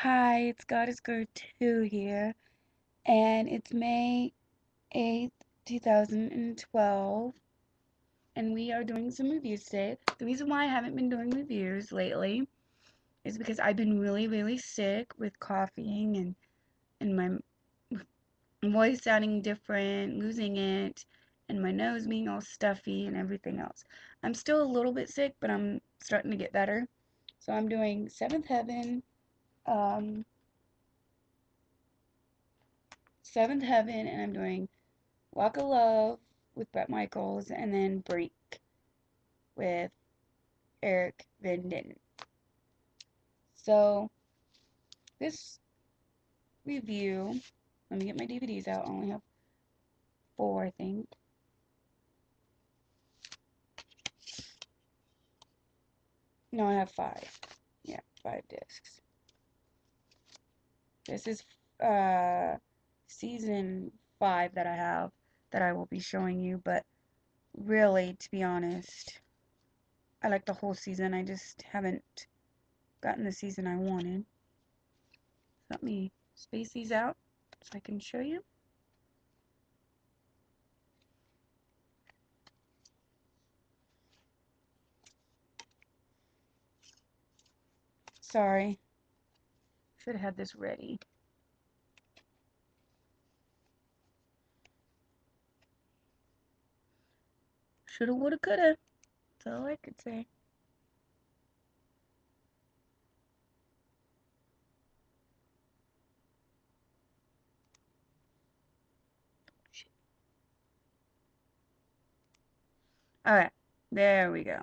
Hi, it's God is Good 2 here, and it's May 8th, 2012, and we are doing some reviews today. The reason why I haven't been doing reviews lately is because I've been really, really sick with coughing and my voice sounding different, losing it, and my nose being all stuffy and everything else. I'm still a little bit sick, but I'm starting to get better. So I'm doing Seventh Heaven, um, Seventh Heaven, and I'm doing Walk of Love with Bret Michaels, and then Break with Eric Van Dinen. So, this review, let me get my DVDs out. I only have four, I think. No, I have five. Yeah, five discs. This is season 5 that I have that I will be showing you, but really, to be honest, I like the whole season. I just haven't gotten the season I wanted. Let me space these out so I can show you. Sorry, should have had this ready. Shoulda, woulda, coulda. That's all I could say. Alright, there we go.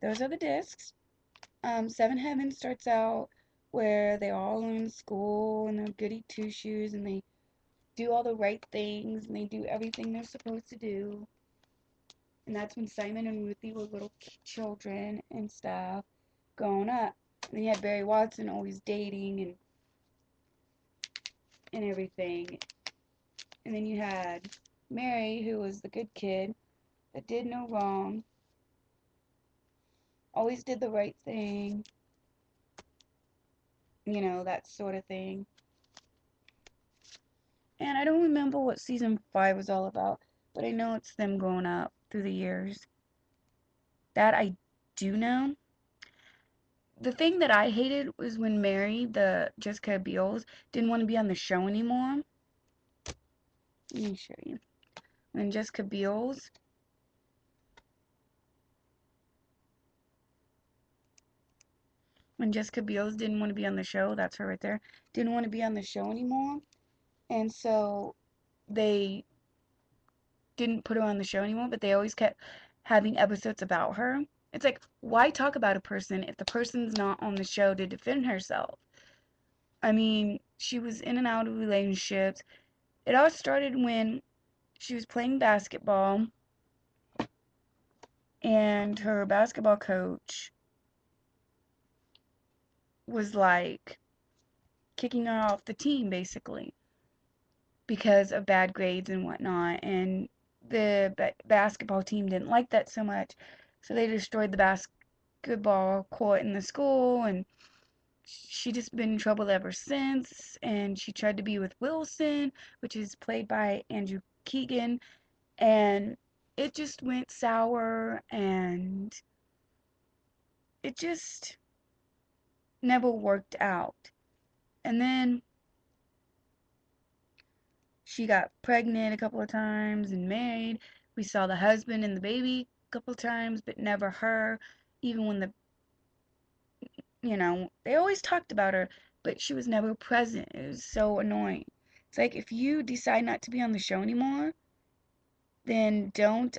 Those are the discs. Seven Heaven starts out where they all are in school and they're goody two shoes and they do all the right things and they do everything they're supposed to do. And that's when Simon and Ruthie were little children and stuff growing up. And then you had Barry Watson always dating and everything. And then you had Mary, who was the good kid that did no wrong, always did the right thing, that sort of thing. And I don't remember what season 5 was all about, but I know it's them growing up through the years. That I do know. The thing that I hated was when Mary, the Jessica Biels, didn't want to be on the show anymore. Let me show you. When Jessica Biels didn't want to be on the show, that's her right there, didn't want to be on the show anymore. And so they didn't put her on the show anymore, but they always kept having episodes about her. It's like, why talk about a person if the person's not on the show to defend herself? I mean, she was in and out of relationships. It all started when she was playing basketball and her basketball coach was like kicking her off the team basically because of bad grades and whatnot. And the basketball team didn't like that so much, so they destroyed the basketball court in the school, and she just been in trouble ever since. And she tried to be with Wilson, which is played by Andrew Keegan, and it just went sour, and it just never worked out. And then she got pregnant a couple of times and married. We saw the husband and the baby a couple of times, but never her. Even when they always talked about her, but she was never present. It was so annoying. It's like, if you decide not to be on the show anymore, then don't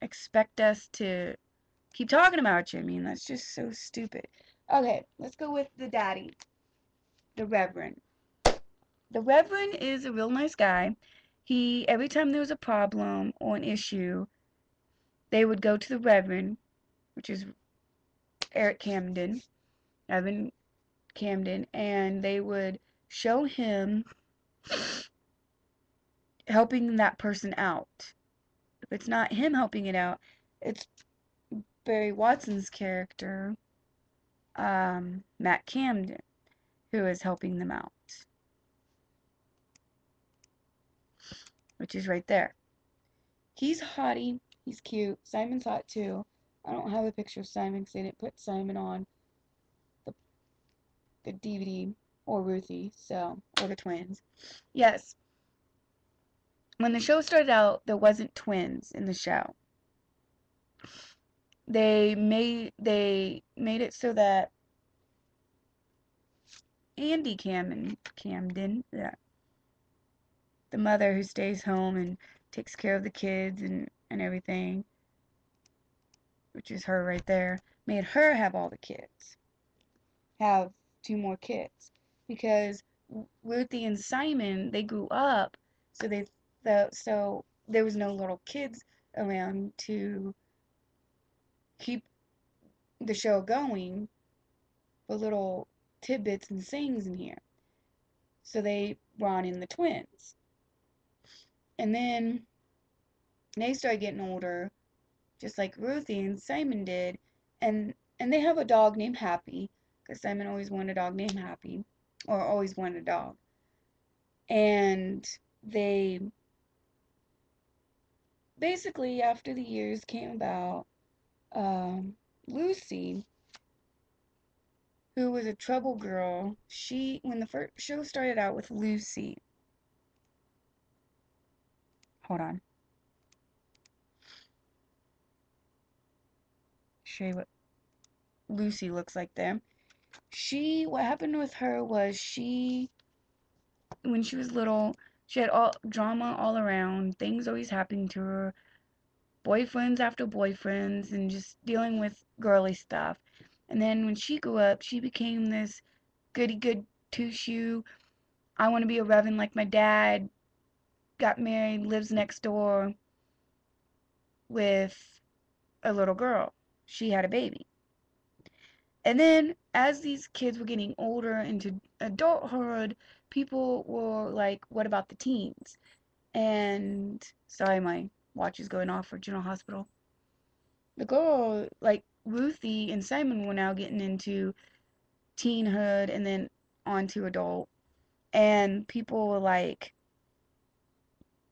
expect us to keep talking about you. I mean, that's just so stupid. Okay, let's go with the daddy, the Reverend. The Reverend is a real nice guy. Every time there was a problem or an issue, they would go to the Reverend, which is Eric Camden, Evan Camden, and they would show him helping that person out. If it's not him helping it out, it's Barry Watson's character, Matt Camden, who is helping them out, which is right there. He's hottie. He's cute. Simon's hot too. I don't have a picture of Simon because they didn't put Simon on the, the DVD, or Ruthie, so, or the twins. Yes, when the show started out, there wasn't twins in the show. They made it so that Andy Camden, yeah, the mother who stays home and takes care of the kids and everything, which is her right there, made her have all the kids, have two more kids, because Ruthie and Simon, they grew up, so so there was no little kids around to keep the show going, but little tidbits and things in here. So they brought in the twins. And then they started getting older, just like Ruthie and Simon did. And they have a dog named Happy, because Simon always wanted a dog named Happy, or always wanted a dog. And they basically, after the years came about, Lucy, who was a trouble girl, when the first show started out with Lucy, hold on, show you what Lucy looks like there. What happened with her was when she was little, she had all drama all around, things always happening to her, boyfriends after boyfriends, and just dealing with girly stuff. And then when she grew up, she became this goody good two shoe. I want to be a reverend like my dad. Got married, lives next door with a little girl. She had a baby. And then as these kids were getting older into adulthood, people were like, what about the teens? And sorry, my watch is going off for General Hospital. The girl, like Ruthie and Simon, were now getting into teenhood and then on to adult. And people were like,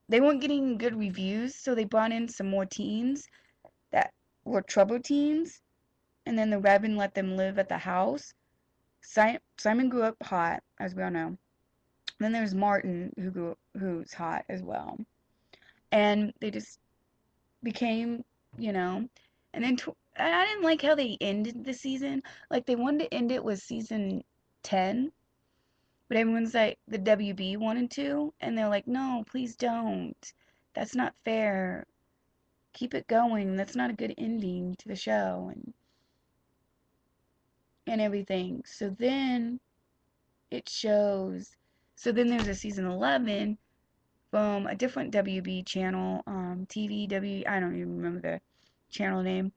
they weren't getting good reviews, so they brought in some more teens that were trouble teens. And then the Reverend let them live at the house. Simon grew up hot, as we all know. Then there's Martin, who's hot as well. And they just became, you know, and then I didn't like how they ended the season. Like they wanted to end it with season 10, but everyone's like the WB wanted to, and they're like, "No, please don't. That's not fair. Keep it going. That's not a good ending to the show and everything." So then it shows. So then there's a season 11 from a different WB channel, I don't even remember the channel name.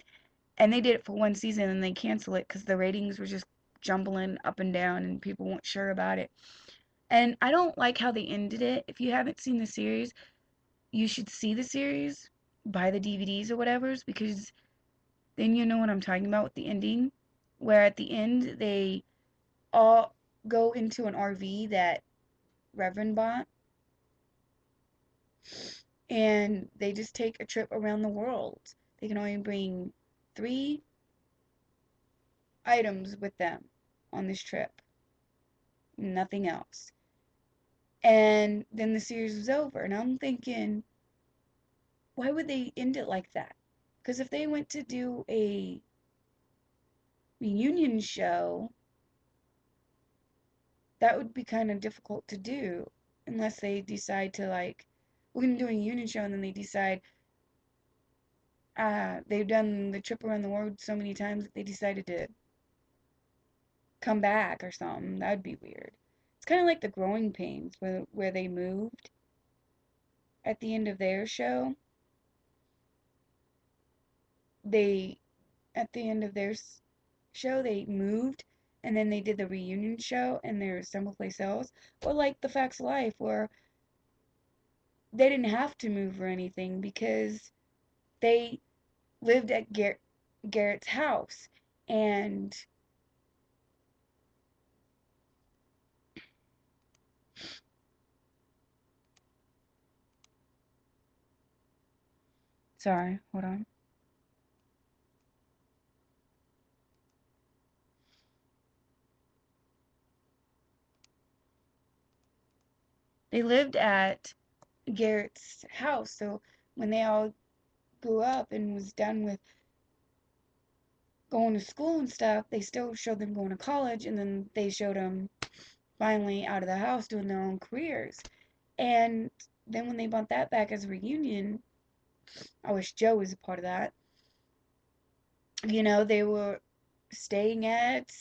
And they did it for one season and they canceled it because the ratings were just jumbling up and down and people weren't sure about it. And I don't like how they ended it. If you haven't seen the series, you should see the series, buy the DVDs or whatever's, because then you know what I'm talking about with the ending. Where at the end, they all go into an RV that Reverend bought and they just take a trip around the world. They can only bring 3 items with them on this trip, nothing else. And then the series was over, and I'm thinking, why would they end it like that? Because if they went to do a reunion show, that would be kind of difficult to do, unless they decide to, like, we're going to do a reunion show, and then they decide, they've done the trip around the world so many times that they decided to come back or something. That'd be weird. It's kind of like the Growing Pains, where they moved at the end of their show. They At the end of their show they moved, and then they did the reunion show and they're someplace else. Or like The Facts of Life, where they didn't have to move or anything because they lived at Garrett's house, and Sorry, hold on. They lived at Garrett's house, so when they all grew up and was done with going to school and stuff, they still showed them going to college, and then they showed them finally out of the house doing their own careers. And then when they brought that back as a reunion, I wish Joe was a part of that. They were staying at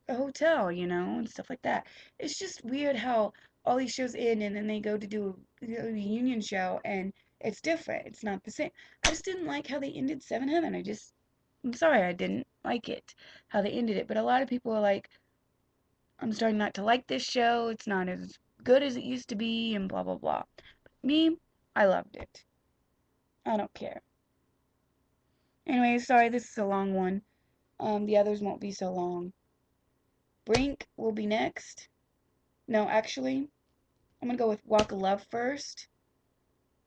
a hotel, and stuff like that. It's just weird how all these shows end and then they go to do a reunion show and it's different. It's not the same. I just didn't like how they ended Seven Heaven. I'm sorry, I didn't like it, how they ended it. But a lot of people are like, I'm starting not to like this show. It's not as good as it used to be, and blah, blah, blah. Me, I loved it. I don't care. Anyway, sorry, this is a long one. The others won't be so long. Brink will be next. No, actually, I'm gonna go with Walk of Love first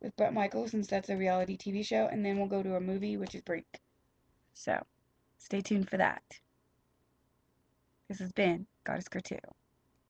with Bret Michaels since that's a reality TV show, and then we'll go to a movie, which is Brink. So, stay tuned for that. This has been Goddess Cartoon.